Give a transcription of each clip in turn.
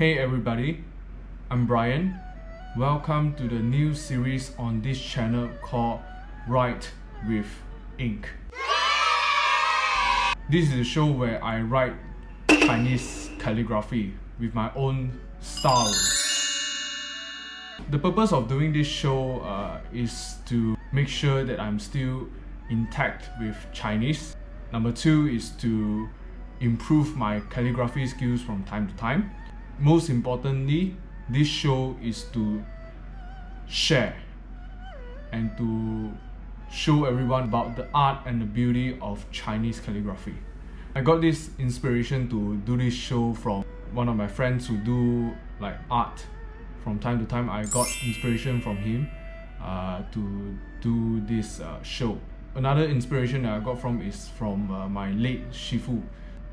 Hey everybody, I'm Brian. Welcome to the new series on this channel called Write with Ink. This is a show where I write Chinese calligraphy with my own style. The purpose of doing this show is to make sure that I'm still intact with Chinese. Number two is to improve my calligraphy skills from time to time. Most importantly, this show is to share and to show everyone about the art and the beauty of Chinese calligraphy. I got this inspiration to do this show from one of my friends who do like art. From time to time, I got inspiration from him to do this show. Another inspiration that I got is from my late Shifu.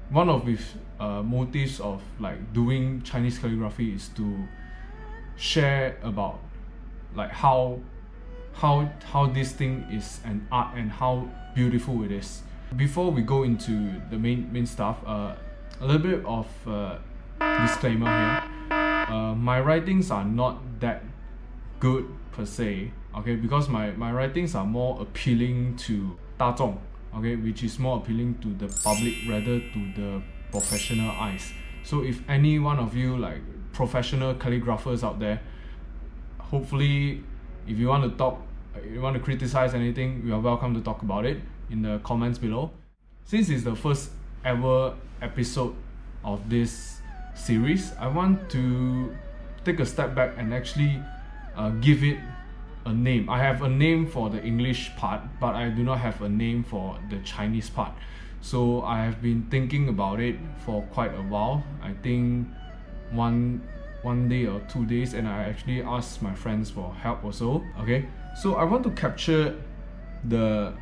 One of his motives of like doing Chinese calligraphy is to share about like how this thing is an art and how beautiful it is. Before we go into the main stuff, a little bit of disclaimer here. My writings are not that good per se, okay, because my writings are more appealing to 大众, okay, which is more appealing to the public rather to the professional eyes. So if any one of you like professional calligraphers out there, hopefully if you want to talk, you want to criticize anything, you are welcome to talk about it in the comments below. Since it's the first ever episode of this series, I want to take a step back and actually give it a name. I have a name for the English part, but I do not have a name for the Chinese part. So I have been thinking about it for quite a while. I think one day or 2 days, and I actually asked my friends for help also. Okay, so I want to capture the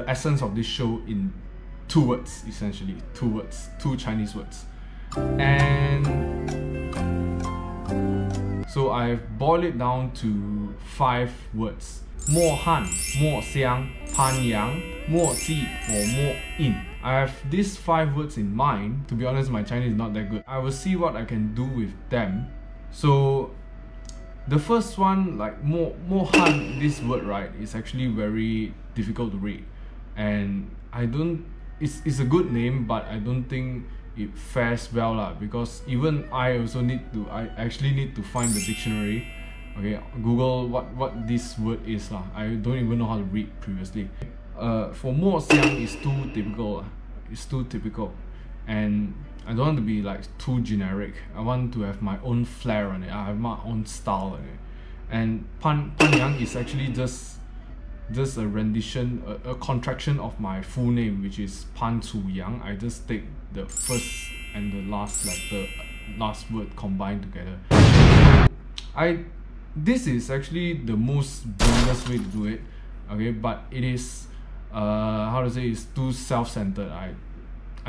essence of this show in 2 words, essentially 2 words, 2 Chinese words. And so I've boiled it down to 5 words. 墨汉, 墨香, 潘阳, 墨迹, or 墨印. I have these 5 words in mind. To be honest, my Chinese is not that good. I will see what I can do with them. So the first one, like 墨汉, this word, right, is actually very difficult to read. And it's a good name, but I don't think it fares well because even I actually need to find the dictionary. Okay, Google what this word is I don't even know how to read previously. For 墨香 is too typical. It's too typical, and I don't want to be like too generic. I want to have my own flair on it. I have my own style on it. And 潘阳 is actually just a rendition, a contraction of my full name, which is Pan Chu Yang. I just take the first and the last letter, last word combined together. This is actually the most beginner's way to do it, okay, but it is it's too self-centered. I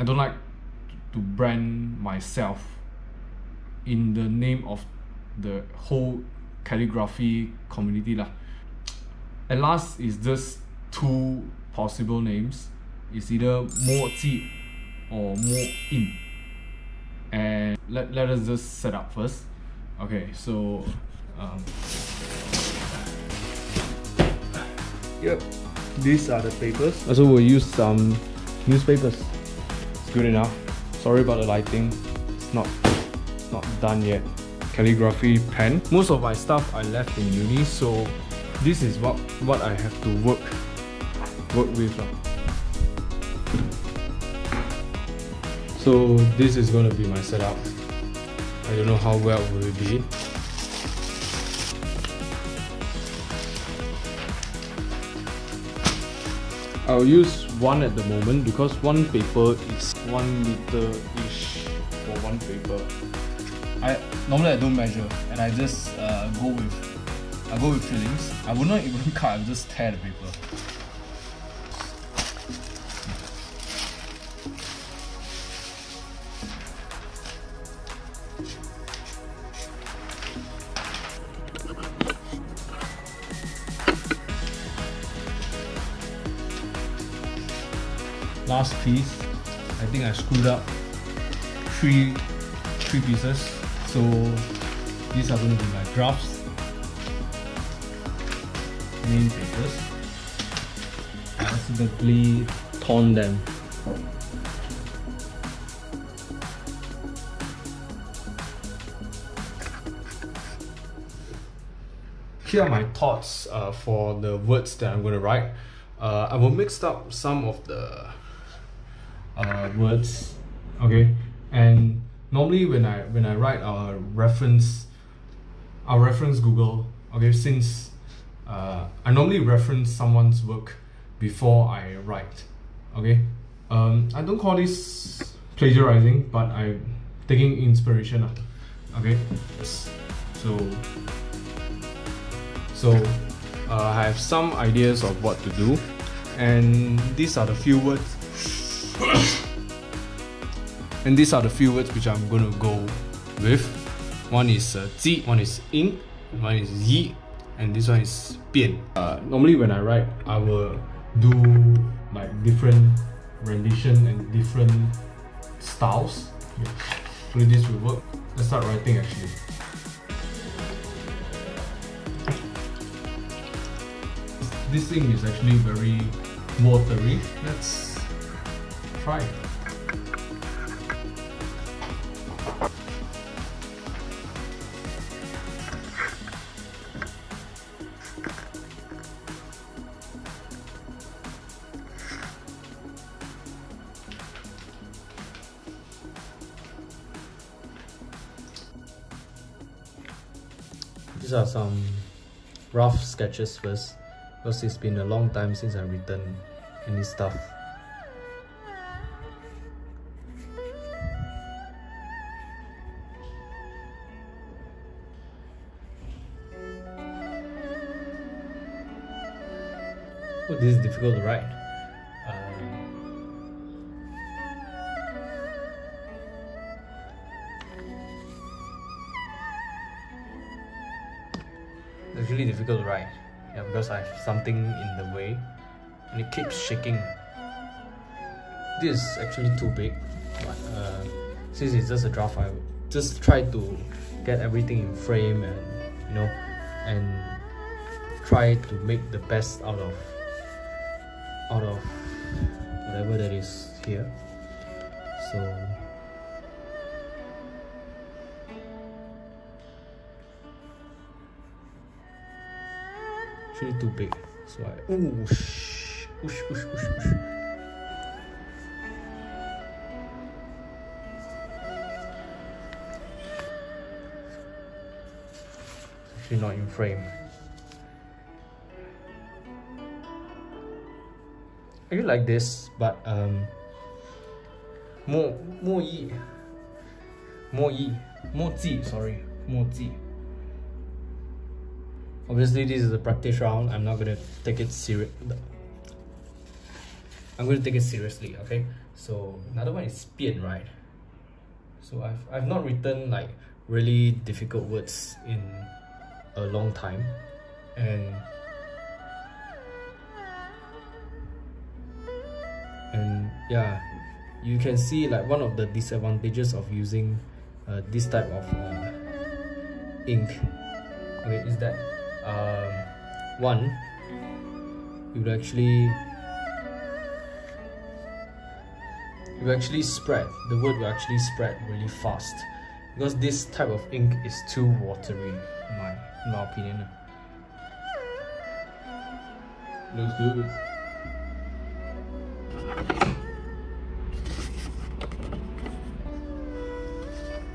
don't like to brand myself in the name of the whole calligraphy community lah. And last is just 2 possible names. It's either 墨迹 or 墨印. And let us just set up first. Okay, so yep, these are the papers. Also, we'll use some newspapers. It's good enough. Sorry about the lighting. It's not done yet. Calligraphy pen. Most of my stuff I left in uni, so this is what I have to work with. So this is going to be my setup. I don't know how well will it be. I'll use 1 at the moment because 1 paper is 1 meter-ish for 1 paper. Normally I don't measure, and I just go with feelings. I will not even cut. I will just tear the paper. Last piece, I think I screwed up. three pieces. So these are going to be my drafts, main papers. I accidentally torn them. Here are my thoughts for the words that I'm going to write. I will mix up some of the words, okay. And normally when I write, I'll reference Google, okay. Since I normally reference someone's work before I write, okay. I don't call this plagiarizing, but I'm taking inspiration, okay. So I have some ideas of what to do, and these are the few words which I'm going to go with. One is 鸡, one is 音, one is 一, and this one is 变. Normally when I write, I will do like different rendition and different styles. Yeah. So this will work. Let's start writing actually. This ink is actually very watery. Let's try. These are some rough sketches first, because it's been a long time since I've written any stuff. Oh, this is difficult to write. It's really difficult to write. Yeah, because I have something in the way and it keeps shaking. This is actually too big, but since it's just a draft, I would just try to get everything in frame and and try to make the best out of whatever that is here. So actually too big, so I whoosh. Actually not in frame. I really like this, but more ji. Obviously, this is a practice round. I'm not gonna take it serious. I'm gonna take it seriously, okay? So another one is 变, right? So I've not written like really difficult words in a long time, and yeah, you can see like one of the disadvantages of using this type of ink, okay, is that one, it will actually spread, the word will actually spread really fast, because this type of ink is too watery, in my opinion. Looks good.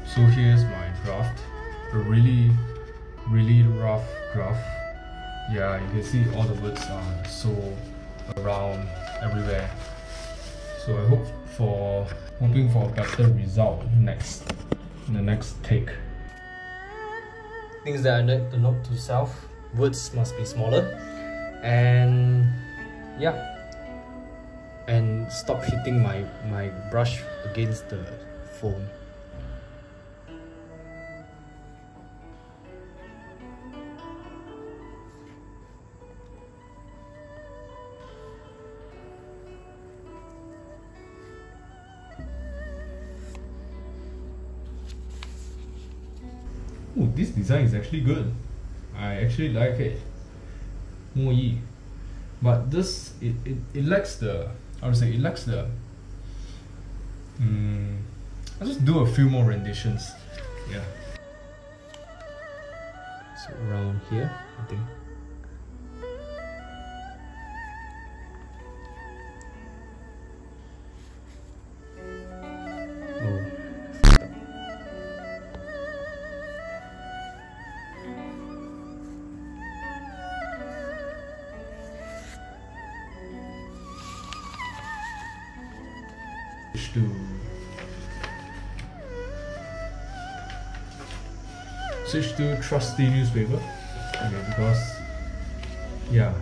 So here's my draft, a really rough draft. Yeah, you can see all the words are so around everywhere. So I hoping for a better result in the next take. Things that I need to note to self: words must be smaller, and yeah, and stop hitting my brush against the foam. Oh, this design is actually good. I actually like it. 墨艺. But this, it lacks the, I would say, it lacks the, I'll just do a few more renditions. Yeah. So around here, I think. Oh. Switch to trusty newspaper. Okay, because yeah,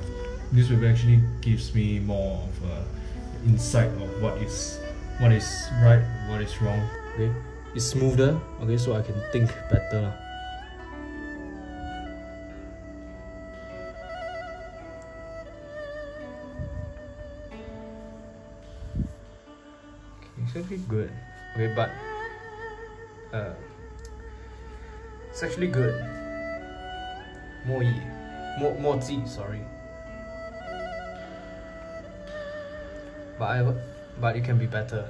newspaper actually gives me more of a insight of what is right, what is wrong. Okay, it's smoother. Okay, so I can think better. Okay, it's actually good. Okay, but it's actually good. 墨艺, 墨迹, sorry. But it can be better.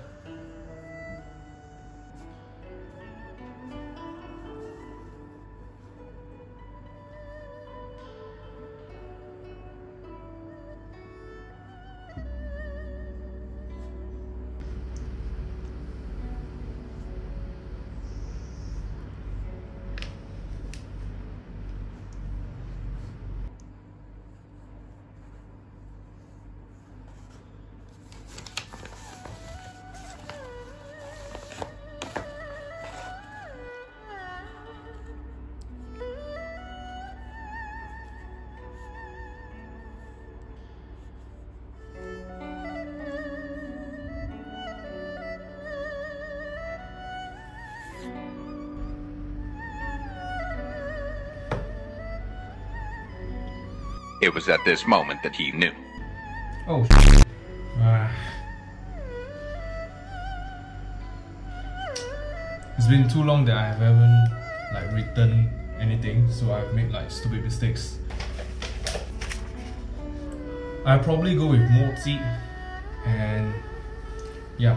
It was at this moment that he knew. Oh, it's been too long that I haven't like written anything, so I've made like stupid mistakes. I'll probably go with 墨迹 and yeah.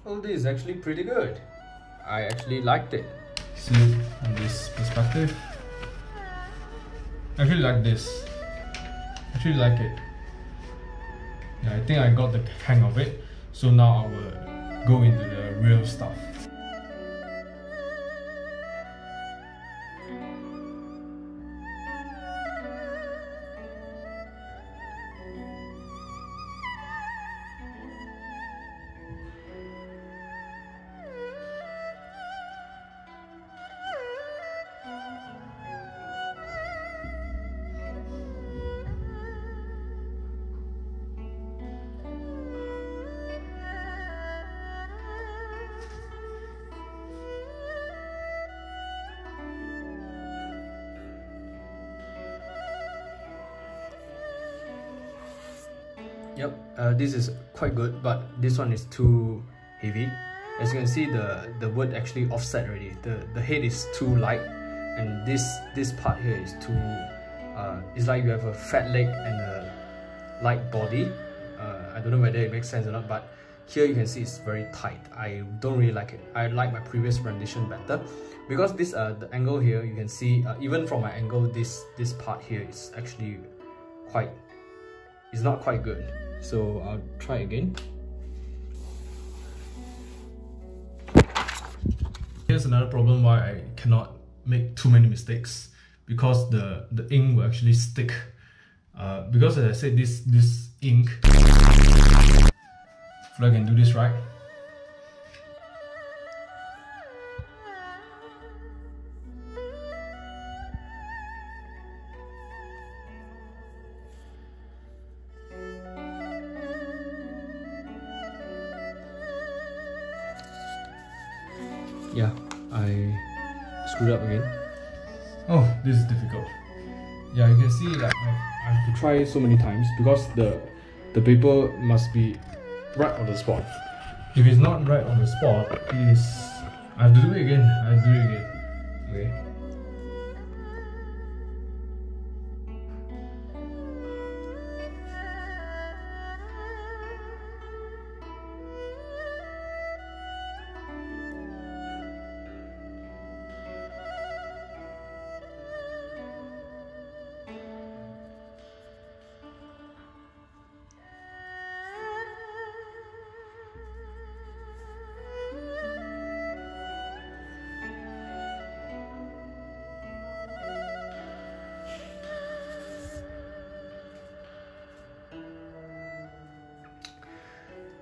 Well, this is actually pretty good. I actually liked it. See it from this perspective. I actually like this. I actually like it. Yeah, I think I got the hang of it. So now I will go into the real stuff. Yep, this is quite good, but this one is too heavy. As you can see, the word actually offset already. The head is too light, and this part here is too. It's like you have a fat leg and a light body. I don't know whether it makes sense or not, but here you can see it's very tight. I don't really like it. I like my previous rendition better because this the angle here you can see even from my angle this part here is actually quite it's not quite good. So I'll try again. Here's another problem why I cannot make too many mistakes, because the ink will actually stick. Because as I said, this ink, if I can do this right, yeah, I screwed up again. oh, this is difficult. Yeah, you can see like I have to try so many times because the paper must be right on the spot. If it's not right on the spot, I have to do it again. I have to do it again. Okay.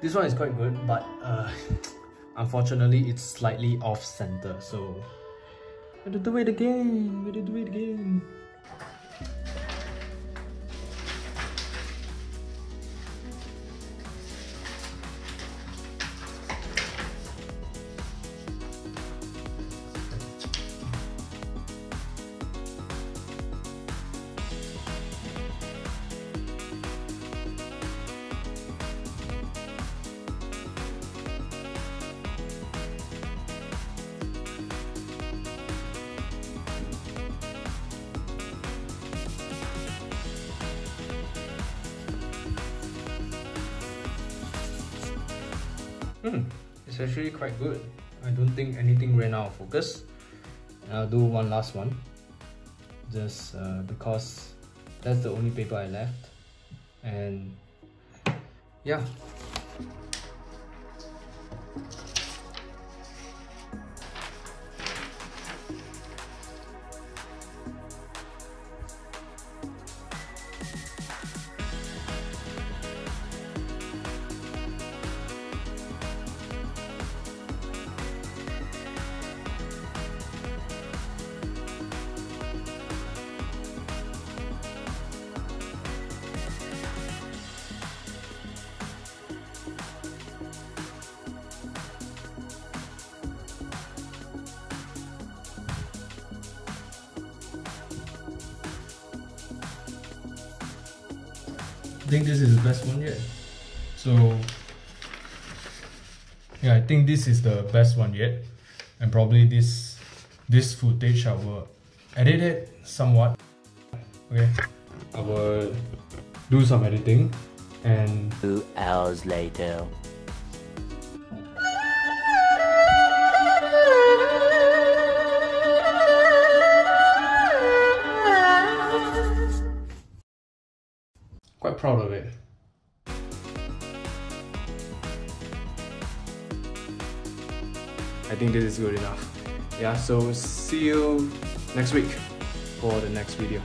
This one is quite good, but unfortunately it's slightly off center, so we have to do it again. We have to do it again. It's actually quite good. I don't think anything ran out of focus. And I'll do one last one, just because that's the only paper I left. And yeah. I think this is the best one yet. So yeah, I think this is the best one yet, and probably this footage I will edit it somewhat. Okay, I will do some editing and 2 hours later. quite proud of it. I think this is good enough. Yeah, so see you next week for the next video.